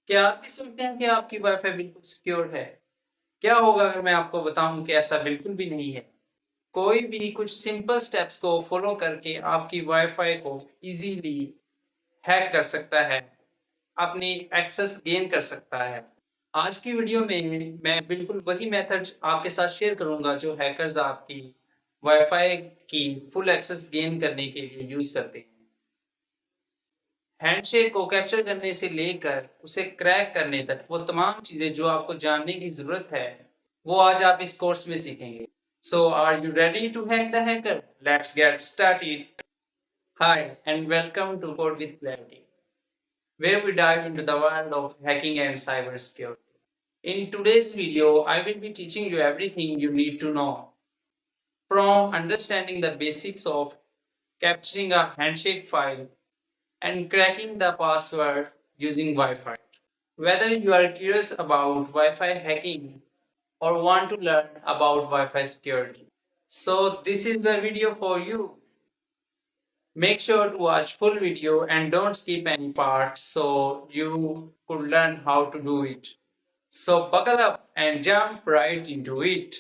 क्या आप भी सोचते हैं कि आपकी वाईफाई बिल्कुल सिक्योर है? क्या होगा अगर मैं आपको बताऊं कि ऐसा बिल्कुल भी नहीं है? कोई भी कुछ सिंपल स्टेप्स को फॉलो करके आपकी वाईफाई को इजीली हैक कर सकता है, अपनी एक्सेस गेन कर सकता है। आज की वीडियो में मैं बिल्कुल वही मेथड आपके साथ शेयर करूंगा जो हैकर्स आपकी वाईफाई की फुल एक्सेस गेन करने के लिए यूज करते हैं। हैंडशेक को कैप्चर करने से लेकर उसे क्रैक करने तक वो तमाम चीजें जो आपको जानने की जरूरत है, वो आज आप इस कोर्स में सीखेंगे। So are you ready to hack the hacker? Let's get started. Hi and welcome to CodeWithClarity, where we dive into the world of hacking and cybersecurity. In today's video, I will be teaching you everything you need to know, from understanding the basics of capturing a handshake file and cracking the password using Wi-Fi. Whether you are curious about Wi-Fi hacking or want to learn about Wi-Fi security, so this is the video for you. Make sure to watch full video and don't skip any part so you could learn how to do it. So buckle up and jump right into it.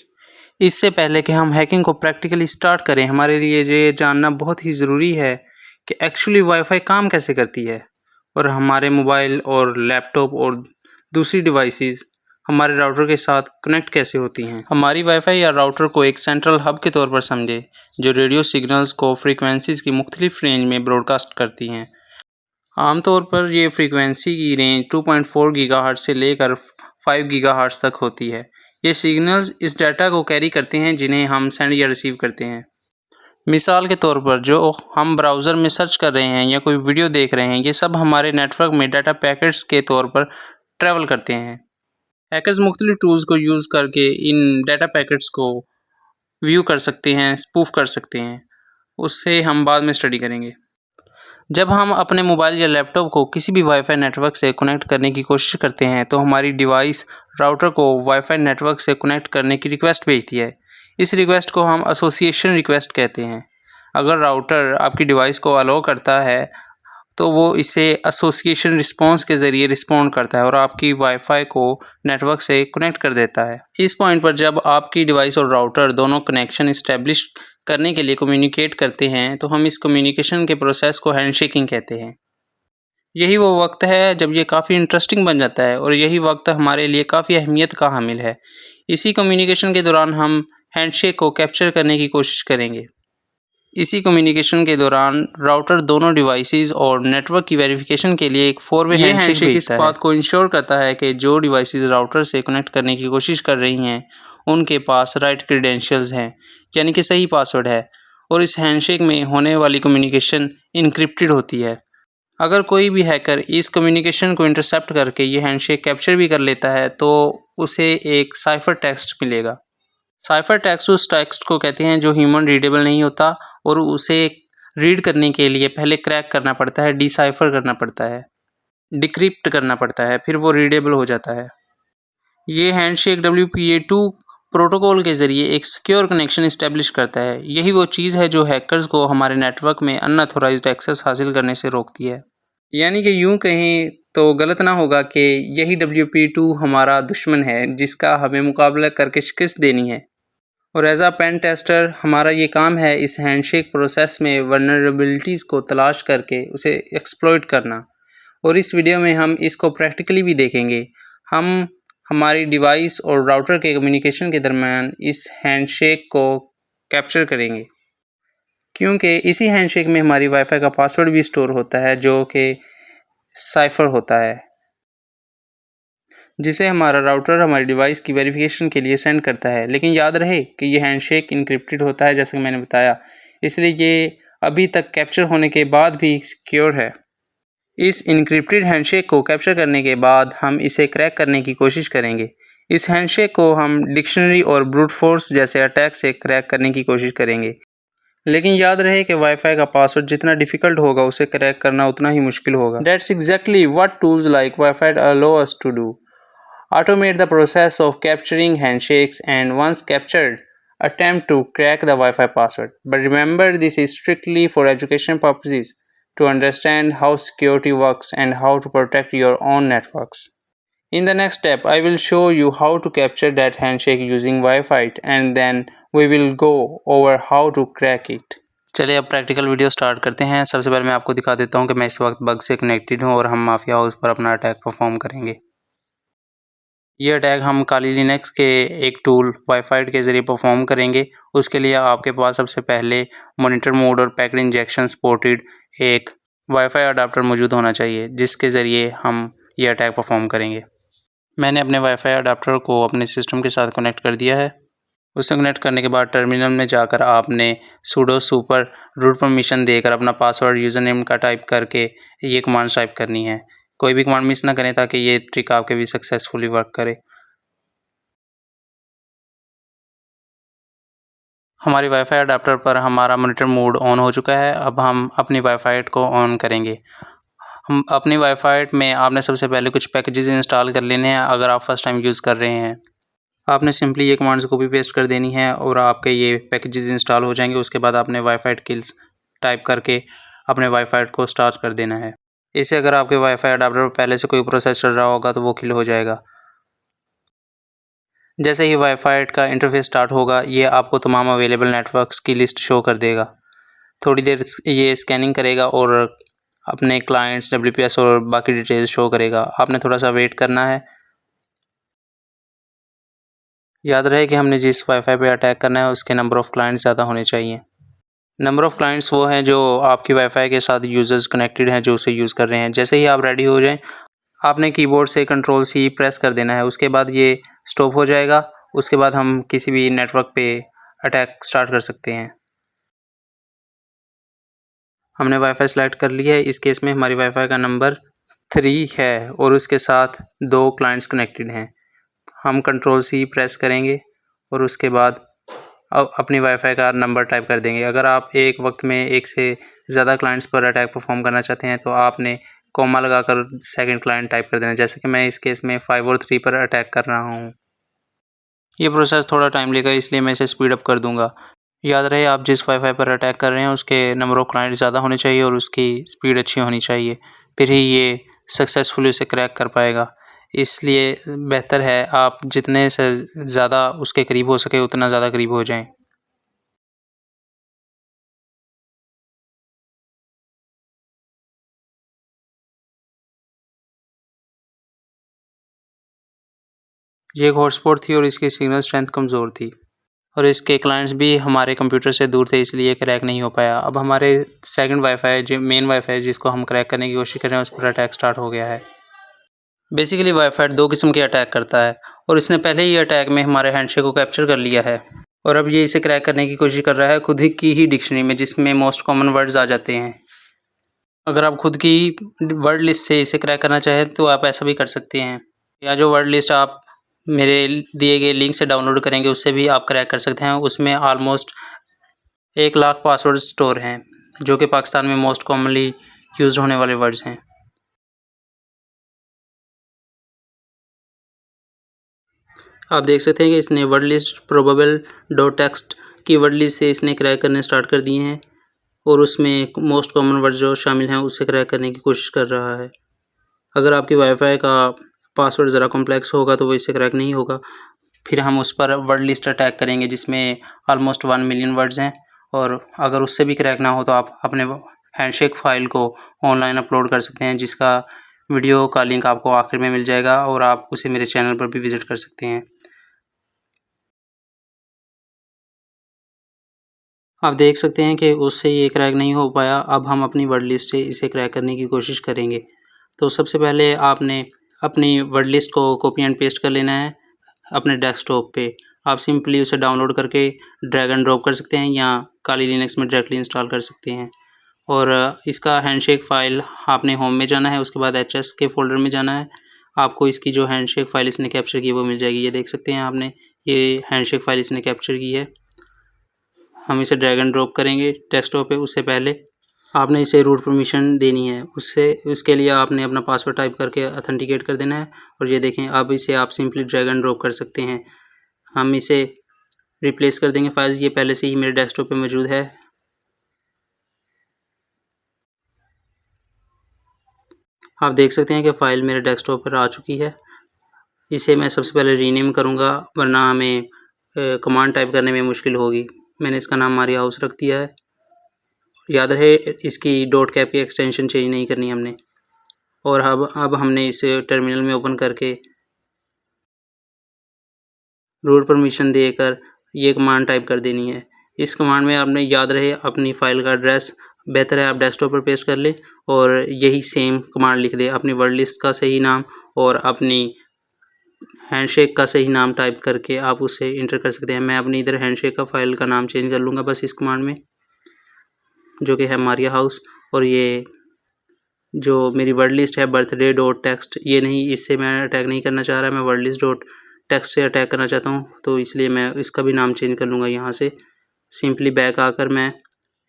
इससे पहले कि हम hacking को practically start करें, हमारे लिए ये जानना बहुत ही ज़रूरी है कि एक्चुअली वाईफाई काम कैसे करती है और हमारे मोबाइल और लैपटॉप और दूसरी डिवाइसेस हमारे राउटर के साथ कनेक्ट कैसे होती हैं। हमारी वाईफाई या राउटर को एक सेंट्रल हब के तौर पर समझे जो रेडियो सिग्नल्स को फ्रीक्वेंसीज़ की मुख्तलिफ रेंज में ब्रॉडकास्ट करती हैं। आमतौर पर ये फ्रीक्वेंसी की रेंज 2.4 गीगाहर्ट्ज़ से लेकर 5 गीगाहर्ट्ज़ तक होती है। ये सिग्नल्स इस डाटा को कैरी करते हैं जिन्हें हम सेंड या रिसीव करते हैं। मिसाल के तौर पर जो हम ब्राउज़र में सर्च कर रहे हैं या कोई वीडियो देख रहे हैं, ये सब हमारे नेटवर्क में डाटा पैकेट्स के तौर पर ट्रैवल करते हैं। हैकर्स मुख्तलिफ टूल्स को यूज़ करके इन डाटा पैकेट्स को व्यू कर सकते हैं, स्पूफ कर सकते हैं। उससे हम बाद में स्टडी करेंगे। जब हम अपने मोबाइल या लैपटॉप को किसी भी वाईफाई नेटवर्क से कनेक्ट करने की कोशिश करते हैं तो हमारी डिवाइस राउटर को वाईफाई नेटवर्क से कनेक्ट करने की रिक्वेस्ट भेजती है। इस रिक्वेस्ट को हम एसोसिएशन रिक्वेस्ट कहते हैं। अगर राउटर आपकी डिवाइस को अलाउ करता है तो वो इसे एसोसिएशन रिस्पॉन्स के ज़रिए रिस्पॉन्ड करता है और आपकी वाईफाई को नेटवर्क से कनेक्ट कर देता है। इस पॉइंट पर जब आपकी डिवाइस और राउटर दोनों कनेक्शन इस्टेब्लिश करने के लिए कम्युनिकेट करते हैं तो हम इस कम्युनिकेशन के प्रोसेस को हैंडशेकिंग कहते हैं। यही वो वक्त है जब ये काफ़ी इंटरेस्टिंग बन जाता है और यही वक्त हमारे लिए काफ़ी अहमियत का हामिल है। इसी कम्युनिकेशन के दौरान हम हैंडशेक को कैप्चर करने की कोशिश करेंगे। इसी कम्युनिकेशन के दौरान राउटर दोनों डिवाइसेस और नेटवर्क की वेरिफिकेशन के लिए एक 4-वे हैंडशेक इस बात को इंश्योर करता है कि जो डिवाइसेस राउटर से कनेक्ट करने की कोशिश कर रही हैं उनके पास राइट क्रेडेंशियल्स हैं, यानी कि सही पासवर्ड है, और इस हैंडशेक में होने वाली कम्युनिकेशन इनक्रिप्टेड होती है। अगर कोई भी हैकर इस कम्युनिकेशन को इंटरसेप्ट करके ये हैंडशेक कैप्चर भी कर लेता है तो उसे एक साइफर टेक्स्ट मिलेगा। साइफर टेक्स्ट उस टेक्स्ट को कहते हैं जो ह्यूमन रीडेबल नहीं होता और उसे रीड करने के लिए पहले क्रैक करना पड़ता है, डिसाइफर करना पड़ता है, डिक्रिप्ट करना पड़ता है, फिर वो रीडेबल हो जाता है। ये हैंडशेक WPA2 प्रोटोकॉल के ज़रिए एक सिक्योर कनेक्शन इस्टेब्लिश करता है। यही वो चीज़ है जो हैकर्स को हमारे नेटवर्क में अनऑथोराइज्ड एक्सेस हासिल करने से रोकती है। यानी कि यूँ कहें तो गलत ना होगा कि यही WPA2 हमारा दुश्मन है जिसका हमें मुकाबला करके शिकस्त देनी है। और एज अ पेन टेस्टर हमारा ये काम है इस हैंडशेक प्रोसेस में वल्नरेबिलिटीज़ को तलाश करके उसे एक्सप्लॉइट करना, और इस वीडियो में हम इसको प्रैक्टिकली भी देखेंगे। हम हमारी डिवाइस और राउटर के कम्युनिकेशन के दरमियान इस हैंडशेक को कैप्चर करेंगे, क्योंकि इसी हैंडशेक में हमारी वाईफाई का पासवर्ड भी स्टोर होता है जो कि साइफर होता है, जिसे हमारा राउटर हमारी डिवाइस की वेरिफिकेशन के लिए सेंड करता है। लेकिन याद रहे कि ये हैंडशेक इनक्रिप्टेड होता है जैसे कि मैंने बताया, इसलिए ये अभी तक कैप्चर होने के बाद भी सिक्योर है। इस इनक्रिप्टेड हैंडशेक को कैप्चर करने के बाद हम इसे क्रैक करने की कोशिश करेंगे। इस हैंडशेक को हम डिक्शनरी और ब्रूट फोर्स जैसे अटैक से क्रैक करने की कोशिश करेंगे। लेकिन याद रहे कि वाईफाई का पासवर्ड जितना डिफ़िकल्ट होगा उसे क्रैक करना उतना ही मुश्किल होगा। That's exactly what tools like Wi-Fi allow us to do. Automate the process of capturing handshakes and once captured, attempt to crack the Wi-Fi password. But remember, this is strictly for education purposes to understand how security works and how to protect your own networks. In the next step, I will show you how to capture that handshake using Wifite and then we will go over how to crack it. चलिए अब practical video start करते हैं। सबसे पहले मैं आपको दिखा देता हूं कि मैं इस वक्त बग से कनेक्टेड हूं और हम माफिया हाउस पर अपना अटैक परफॉर्म करेंगे। ये अटैक हम काली लिनक्स के एक टूल Wifite के ज़रिए परफॉर्म करेंगे। उसके लिए आपके पास सबसे पहले मॉनिटर मोड और पैकेट इंजेक्शन सपोर्टेड एक वाईफाई अडाप्टर मौजूद होना चाहिए, जिसके ज़रिए हम ये अटैक परफॉर्म करेंगे। मैंने अपने वाईफाई अडाप्टर को अपने सिस्टम के साथ कनेक्ट कर दिया है। उसे कनेक्ट करने के बाद टर्मिनल में जाकर आपने sudo super रूट परमिशन देकर अपना पासवर्ड यूज़र नेम का टाइप करके ये कमांड टाइप करनी है। कोई भी कमांड मिस ना करें ताकि ये ट्रिक आपके भी सक्सेसफुली वर्क करे। हमारी वाईफाई अडाप्टर पर हमारा मॉनिटर मोड ऑन हो चुका है। अब हम अपनी वाईफाई को ऑन करेंगे। हम अपनी वाईफाई में आपने सबसे पहले कुछ पैकेजेस इंस्टॉल कर लेने हैं। अगर आप फर्स्ट टाइम यूज़ कर रहे हैं, आपने सिंपली ये कमांड्स कॉपी पेस्ट कर देनी है और आपके ये पैकेजेस इंस्टॉल हो जाएंगे। उसके बाद आपने Wifite किल्स टाइप करके अपने Wifite को स्टार्ट कर देना है। इससे अगर आपके वाईफाई अडाप्टर पर पहले से कोई प्रोसेस चल रहा होगा तो वो किल हो जाएगा। जैसे ही Wifite का इंटरफेस स्टार्ट होगा, ये आपको तमाम अवेलेबल नेटवर्क्स की लिस्ट शो कर देगा। थोड़ी देर ये स्कैनिंग करेगा और अपने क्लाइंट्स, WPS और बाकी डिटेल्स शो करेगा। आपने थोड़ा सा वेट करना है। याद रहे कि हमने जिस वाईफाई पे अटैक करना है उसके नंबर ऑफ़ क्लाइंट्स ज़्यादा होने चाहिए। नंबर ऑफ़ क्लाइंट्स वो हैं जो आपकी वाईफाई के साथ यूज़र्स कनेक्टेड हैं जो उसे यूज़ कर रहे हैं। जैसे ही आप रेडी हो जाएं, आपने कीबोर्ड से Ctrl+C प्रेस कर देना है। उसके बाद ये स्टॉप हो जाएगा। उसके बाद हम किसी भी नेटवर्क पे अटैक स्टार्ट कर सकते हैं। हमने वाईफाई सेलेक्ट कर लिया है। इस केस में हमारी वाईफाई का नंबर 3 है और उसके साथ 2 क्लाइंट्स कनेक्टेड हैं। हम Ctrl+C प्रेस करेंगे और उसके बाद अब अपनी वाईफाई का नंबर टाइप कर देंगे। अगर आप एक वक्त में एक से ज़्यादा क्लाइंट्स पर अटैक परफॉर्म करना चाहते हैं तो आपने कॉमा लगाकर सेकंड क्लाइंट टाइप कर देना। जैसे कि मैं इस केस में 5 और 3 पर अटैक कर रहा हूँ। ये प्रोसेस थोड़ा टाइम लेगा, इसलिए मैं इसे स्पीड अप कर दूँगा। याद रहे आप जिस वाईफाई पर अटैक कर रहे हैं उसके नंबर ऑफ़ क्लाइंट ज़्यादा होने चाहिए और उसकी स्पीड अच्छी होनी चाहिए, फिर ही ये सक्सेसफुली उसे क्रैक कर पाएगा। इसलिए बेहतर है आप जितने से ज़्यादा उसके करीब हो सके उतना ज़्यादा करीब हो जाएँ। ये एक हॉटस्पॉट थी और इसकी सिग्नल स्ट्रेंथ कमज़ोर थी और इसके क्लाइंट्स भी हमारे कंप्यूटर से दूर थे, इसलिए क्रैक नहीं हो पाया। अब हमारे सेकंड वाईफाई जो मेन वाईफाई जिसको हम क्रैक करने की कोशिश कर रहे हैं उस पर अटैक स्टार्ट हो गया है। बेसिकली Wifite 2 किस्म के अटैक करता है और इसने पहले ही अटैक में हमारे हैंडशेक को कैप्चर कर लिया है और अब ये इसे क्रैक करने की कोशिश कर रहा है खुद ही की ही डिक्शनरी में, जिसमें मोस्ट कॉमन वर्ड्स आ जाते हैं। अगर आप खुद की वर्ड लिस्ट से इसे क्रैक करना चाहें तो आप ऐसा भी कर सकते हैं, या जो वर्ड लिस्ट आप मेरे दिए गए लिंक से डाउनलोड करेंगे उससे भी आप क्रैक कर सकते हैं। उसमें ऑलमोस्ट 1 लाख पासवर्ड स्टोर हैं जो कि पाकिस्तान में मोस्ट कॉमनली यूज़ होने वाले वर्ड्स हैं। आप देख सकते हैं कि इसने word list probable dot text की वर्ड लिस्ट से इसने क्रैक करने स्टार्ट कर दिए हैं और उसमें मोस्ट कॉमन वर्ड जो शामिल हैं उसे क्रैक करने की कोशिश कर रहा है। अगर आपकी वाईफाई का पासवर्ड ज़रा कॉम्प्लेक्स होगा तो वो इससे क्रैक नहीं होगा। फिर हम उस पर वर्ड लिस्ट अटैक करेंगे जिसमें ऑलमोस्ट 1 मिलियन वर्ड्स हैं और अगर उससे भी क्रैक ना हो तो आप अपने हैंडशेक फ़ाइल को ऑनलाइन अपलोड कर सकते हैं, जिसका वीडियो का लिंक आपको आखिर में मिल जाएगा और आप उसे मेरे चैनल पर भी विज़िट कर सकते हैं। आप देख सकते हैं कि उससे ये क्रैक नहीं हो पाया। अब हम अपनी वर्ड लिस्ट से इसे क्रैक करने की कोशिश करेंगे। तो सबसे पहले आपने अपनी वर्ड लिस्ट को कॉपी एंड पेस्ट कर लेना है अपने डेस्कटॉप पे। आप सिंपली उसे डाउनलोड करके ड्रैग एंड ड्रॉप कर सकते हैं या काली लिनक्स में डायरेक्टली इंस्टॉल कर सकते हैं। और इसका हैंडशेक फ़ाइल आपने होम में जाना है, उसके बाद एचएस के फ़ोल्डर में जाना है। आपको इसकी जो हैंडशेक फ़ाइल इसने कैप्चर की है वो मिल जाएगी। ये देख सकते हैं आपने ये हैंडशेक फ़ाइल इसने कैप्चर की है। हम इसे ड्रैग एंड ड्रॉप करेंगे डेस्कटॉप पे। उससे पहले आपने इसे रूट परमिशन देनी है। उसके लिए आपने अपना पासवर्ड टाइप करके ऑथेंटिकेट कर देना है और ये देखें अब इसे आप सिंपली ड्रैग एंड ड्रॉप कर सकते हैं। हम इसे रिप्लेस कर देंगे फाइल्स, ये पहले से ही मेरे डेस्कटॉप पे मौजूद है। आप देख सकते हैं कि फ़ाइल मेरे डेस्कटॉप पर आ चुकी है। इसे मैं सबसे पहले रीनेम करूँगा, वरना हमें कमांड टाइप करने में मुश्किल होगी। मैंने इसका नाम मारिया हाउस रख दिया है। याद रहे इसकी डॉट कैप की एक्सटेंशन चेंज नहीं करनी हमने। और अब हमने इसे टर्मिनल में ओपन करके रूट परमिशन देकर ये कमांड टाइप कर देनी है। इस कमांड में आपने याद रहे अपनी फ़ाइल का एड्रेस, बेहतर है आप डेस्कटॉप पर पेस्ट कर लें और यही सेम कमांड लिख दें, अपनी वर्ड लिस्ट का सही नाम और अपनी हैंडशेक का सही नाम टाइप करके आप उसे इंटर कर सकते हैं। मैं अपनी इधर हैंडशेक का फ़ाइल का नाम चेंज कर लूँगा बस इस कमांड में, जो कि है मारिया हाउस। और ये जो मेरी वर्ड लिस्ट है बर्थडे डॉट टेक्स्ट, ये नहीं, इससे मैं अटैक नहीं करना चाह रहा, मैं वर्ड लिस्ट डॉट टेक्स्ट से अटैक करना चाहता हूँ, तो इसलिए मैं इसका भी नाम चेंज कर लूँगा। यहाँ से सिंपली बैक आकर मैं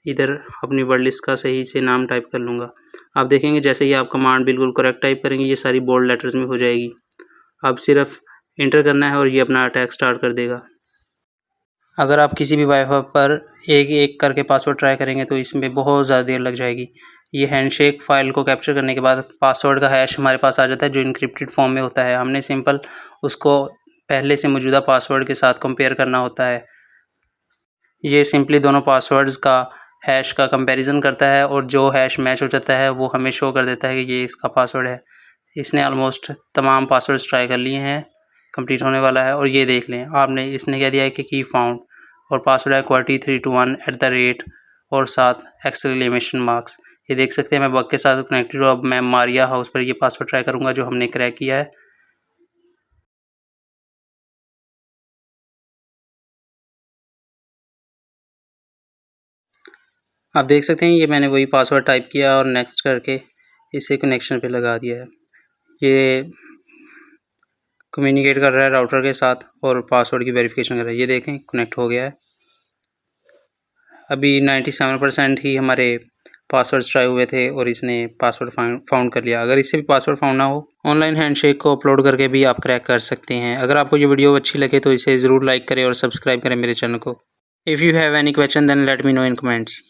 इधर अपनी वर्ड लिस्ट का सही से नाम टाइप कर लूँगा। आप देखेंगे जैसे ही आप कमांड बिल्कुल करेक्ट टाइप करेंगे ये सारी बोल्ड लेटर्स में हो जाएगी। अब सिर्फ इंटर करना है और ये अपना अटैक स्टार्ट कर देगा। अगर आप किसी भी वाईफाई पर एक एक करके पासवर्ड ट्राई करेंगे तो इसमें बहुत ज़्यादा देर लग जाएगी। ये हैंडशेक फ़ाइल को कैप्चर करने के बाद पासवर्ड का हैश हमारे पास आ जाता है, जो इनक्रिप्टेड फॉर्म में होता है। हमने सिंपल उसको पहले से मौजूदा पासवर्ड के साथ कंपेयर करना होता है। ये सिंपली दोनों पासवर्ड्स का हैश का कंपैरिजन करता है और जो हैश मैच हो जाता है वो हमें शो कर देता है कि ये इसका पासवर्ड है। इसने ऑलमोस्ट तमाम पासवर्ड्स ट्राई कर लिए हैं, कंप्लीट होने वाला है। और ये देख लें, आपने इसने कह दिया है कि की फाउंड और पासवर्ड है QWERTY321 और साथ एक्सक्लेमेशन मार्क्स। ये देख सकते हैं मैं बग के साथ कनेक्टेड हूँ। अब मैं मारिया हाउस पर ये पासवर्ड ट्राई करूँगा जो हमने क्रैक किया है। आप देख सकते हैं ये मैंने वही पासवर्ड टाइप किया और नेक्स्ट करके इसे कनेक्शन पे लगा दिया है। ये कम्युनिकेट कर रहा है राउटर के साथ और पासवर्ड की वेरिफिकेशन कर रहा है। ये देखें कनेक्ट हो गया है। अभी 97% ही हमारे पासवर्ड्स ट्राई हुए थे और इसने पासवर्ड फाउंड कर लिया। अगर इससे भी पासवर्ड फाउंड ना हो, ऑनलाइन हैंडशेक को अपलोड करके भी आप क्रैक कर सकते हैं। अगर आपको ये वीडियो अच्छी लगे तो इसे ज़रूर लाइक करें और सब्सक्राइब करें मेरे चैनल को। If you have any question then let me know in comments.